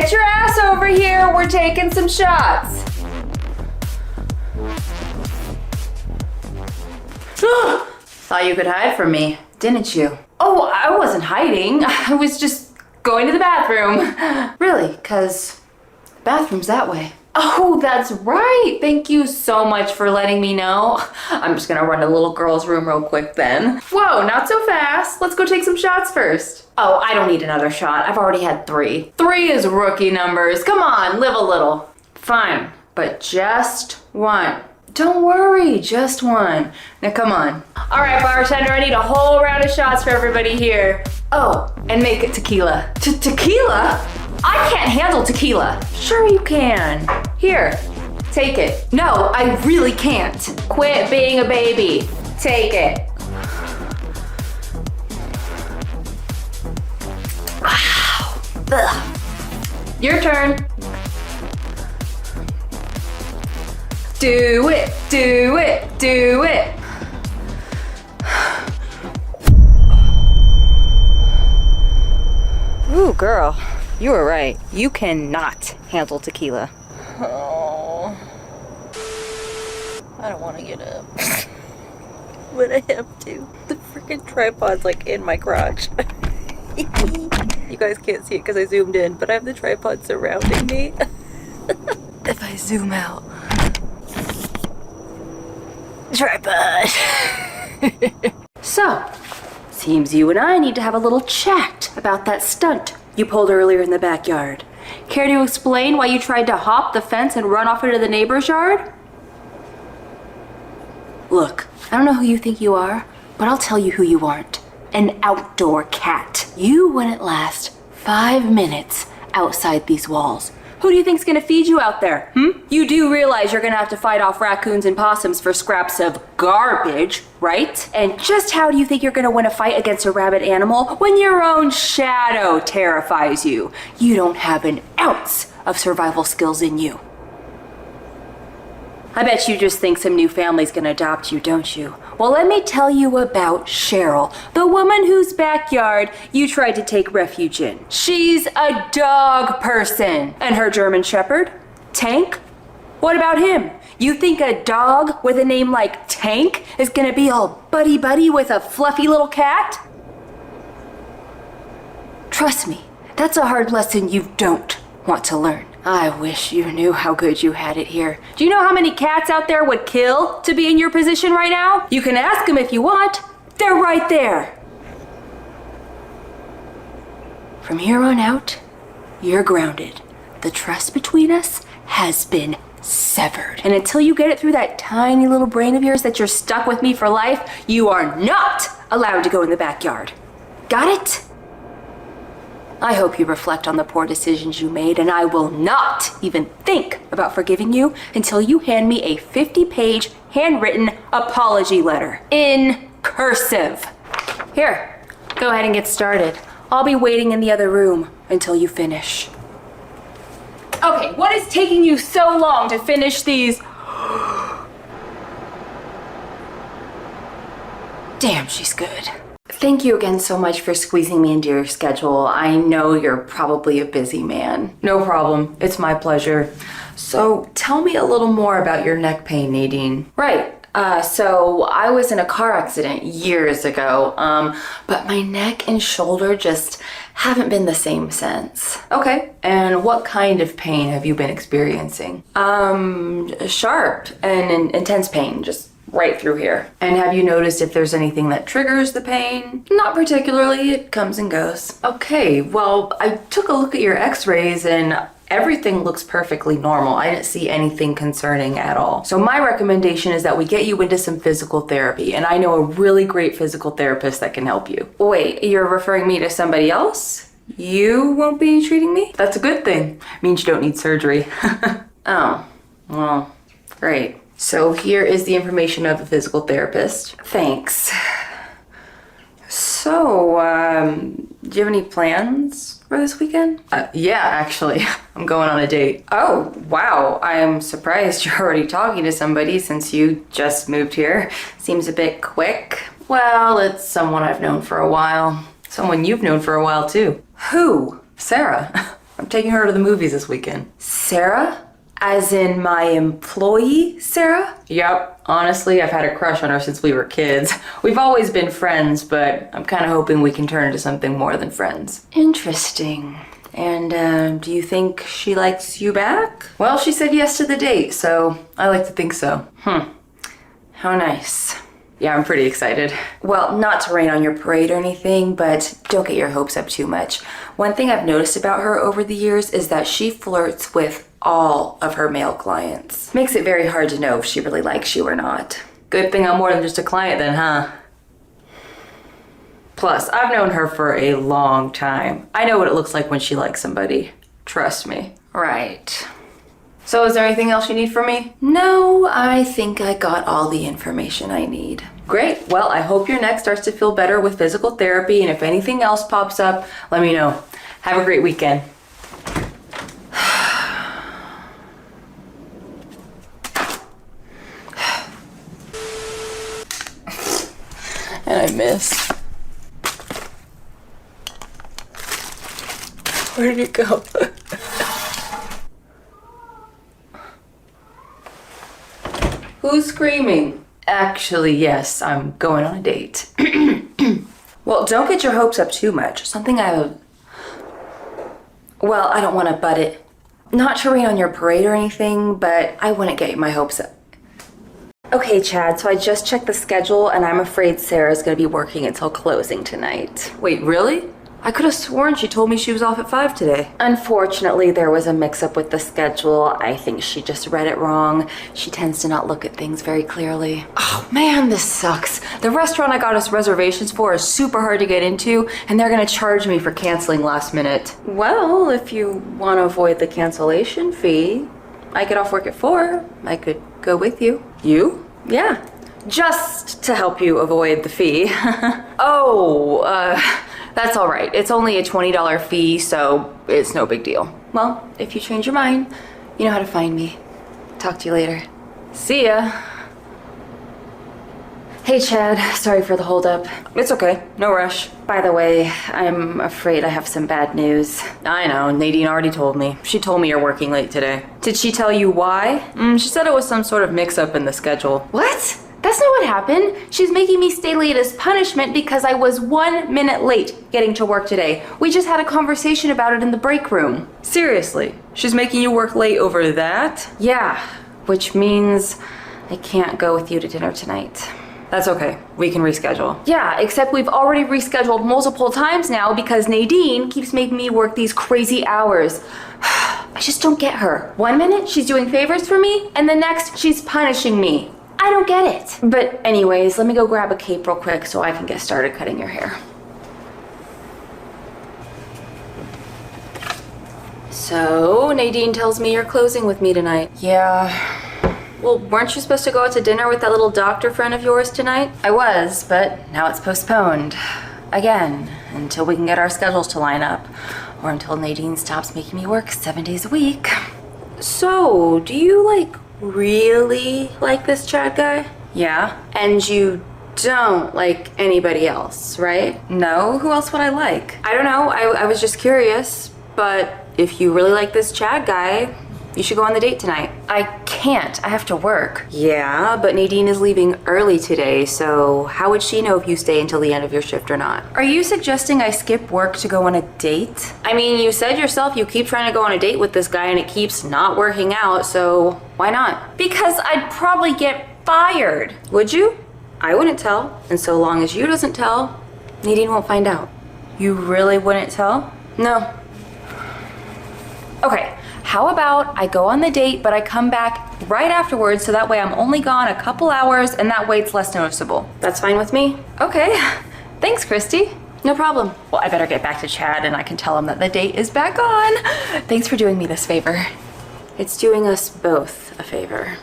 Get your ass over here. We're taking some shots. Thought you could hide from me, didn't you? Oh, I wasn't hiding. I was just going to the bathroom. Really, 'cause the bathroom's that way. Oh, that's right. Thank you so much for letting me know. I'm just gonna run to the little girl's room real quick then. Whoa, not so fast. Let's go take some shots first. Oh, I don't need another shot. I've already had 3. 3 is rookie numbers. Come on, live a little. Fine, but just one. Don't worry, just one. Now come on. All right, bartender, I need a whole round of shots for everybody here. Oh, and make it tequila. Tequila? I can't handle tequila. Sure you can. Here, take it. No, I really can't. Quit being a baby. Take it. Wow. Ugh. Your turn. Do it, do it, do it. Ooh, girl, you were right. You cannot handle tequila. Oh, I don't want to get up. But I have to. The freaking tripod's like in my crotch. You guys can't see it because I zoomed in, but I have the tripod surrounding me. If I zoom out. Tripod. So, seems you and I need to have a little chat about that stunt you pulled earlier in the backyard. Care to explain why you tried to hop the fence and run off into the neighbor's yard? Look, I don't know who you think you are, but I'll tell you who you aren't. An outdoor cat. You wouldn't last 5 minutes outside these walls. Who do you think's gonna feed you out there, You do realize you're gonna have to fight off raccoons and possums for scraps of garbage, right? And just how do you think you're gonna win a fight against a rabid animal when your own shadow terrifies you? You don't have an ounce of survival skills in you. I bet you just think some new family's gonna adopt you, don't you? Well, let me tell you about Cheryl, the woman whose backyard you tried to take refuge in. She's a dog person. And her German Shepherd, Tank? What about him? You think a dog with a name like Tank is gonna be all buddy-buddy with a fluffy little cat? Trust me, that's a hard lesson you don't want to learn. I wish you knew how good you had it here. Do you know how many cats out there would kill to be in your position right now? You can ask them if you want. They're right there. From here on out, you're grounded. The trust between us has been severed. And until you get it through that tiny little brain of yours that you're stuck with me for life, you are not allowed to go in the backyard. Got it? I hope you reflect on the poor decisions you made, and I will not even think about forgiving you until you hand me a 50-page handwritten apology letter in cursive. Here, go ahead and get started. I'll be waiting in the other room until you finish. Okay, what is taking you so long to finish these? Damn, she's good. Thank you again so much for squeezing me into your schedule. I know you're probably a busy man. No problem. It's my pleasure. So tell me a little more about your neck pain, Nadine. Right. So I was in a car accident years ago, but my neck and shoulder just haven't been the same since. Okay. And what kind of pain have you been experiencing? Sharp and intense pain, just right through here. And have you noticed if there's anything that triggers the pain? Not particularly, it comes and goes. Okay, well, I took a look at your x-rays and everything looks perfectly normal. I didn't see anything concerning at all. So my recommendation is that we get you into some physical therapy, and I know a really great physical therapist that can help you. Wait, you're referring me to somebody else? You won't be treating me? That's a good thing. It means you don't need surgery. Oh, well, great. So here is the information of the physical therapist. Thanks. So, do you have any plans for this weekend? Yeah, actually, I'm going on a date. Oh, wow. I'm surprised you're already talking to somebody since you just moved here. Seems a bit quick. Well, it's someone I've known for a while. Someone you've known for a while, too. Who? Sarah. I'm taking her to the movies this weekend. Sarah? As in my employee, Sarah? Yep. Honestly, I've had a crush on her since we were kids. We've always been friends, but I'm kind of hoping we can turn into something more than friends. Interesting. And do you think she likes you back? Well, she said yes to the date, so I like to think so. How nice. Yeah, I'm pretty excited. Well, not to rain on your parade or anything, but don't get your hopes up too much. One thing I've noticed about her over the years is that she flirts with all of her male clients. Makes it very hard to know if she really likes you or not. Good thing I'm more than just a client then, huh? Plus, I've known her for a long time. I know what it looks like when she likes somebody. Trust me. Right. So is there anything else you need from me? No, I think I got all the information I need. Great. Well, I hope your neck starts to feel better with physical therapy, and if anything else pops up, let me know. Have a great weekend. And I missed. Where did it go? Who's screaming? Actually, yes, I'm going on a date. Well, don't get your hopes up too much. Well, I don't want to butt it. Not to rain on your parade or anything, but I wouldn't get my hopes up. Okay, Chad, so I just checked the schedule and I'm afraid Sarah's gonna be working until closing tonight. Wait, really? I could have sworn she told me she was off at 5 today. Unfortunately, there was a mix-up with the schedule. I think she just read it wrong. She tends to not look at things very clearly. Oh man, this sucks. The restaurant I got us reservations for is super hard to get into, and they're gonna charge me for canceling last minute. Well, if you want to avoid the cancellation fee, I get off work at 4. I could go with you. You? Yeah. Just to help you avoid the fee. That's all right. It's only a $20 fee, so it's no big deal. Well, if you change your mind, you know how to find me. Talk to you later. See ya. Hey, Chad. Sorry for the holdup. It's okay. No rush. By the way, I'm afraid I have some bad news. I know. Nadine already told me. She told me you're working late today. Did she tell you why? She said it was some sort of mix-up in the schedule. What? That's not what happened. She's making me stay late as punishment because I was 1 minute late getting to work today. We just had a conversation about it in the break room. Seriously? She's making you work late over that? Yeah, which means I can't go with you to dinner tonight. That's okay. We can reschedule. Yeah, except we've already rescheduled multiple times now because Nadine keeps making me work these crazy hours. I just don't get her. 1 minute, she's doing favors for me, and the next, she's punishing me. I don't get it. But anyways, let me go grab a cape real quick so I can get started cutting your hair. So, Nadine tells me you're closing with me tonight. Yeah. Well, weren't you supposed to go out to dinner with that little doctor friend of yours tonight? I was, but now it's postponed. Again, until we can get our schedules to line up. Or until Nadine stops making me work 7 days a week. So, do you, really like this Chad guy? Yeah. And you don't like anybody else, right? No? Who else would I like? I don't know. I was just curious. But if you really like this Chad guy, you should go on the date tonight. I can't. I have to work. Yeah, but Nadine is leaving early today, so how would she know if you stay until the end of your shift or not? Are you suggesting I skip work to go on a date? I mean, you said yourself you keep trying to go on a date with this guy and it keeps not working out, so why not? Because I'd probably get fired. Would you? I wouldn't tell, and so long as you doesn't tell, Nadine won't find out. You really wouldn't tell? No. Okay. How about I go on the date, but I come back right afterwards so that way I'm only gone a couple hours and that way it's less noticeable. That's fine with me? Okay. Thanks, Christy. No problem. Well, I better get back to Chad and I can tell him that the date is back on. Thanks for doing me this favor. It's doing us both a favor.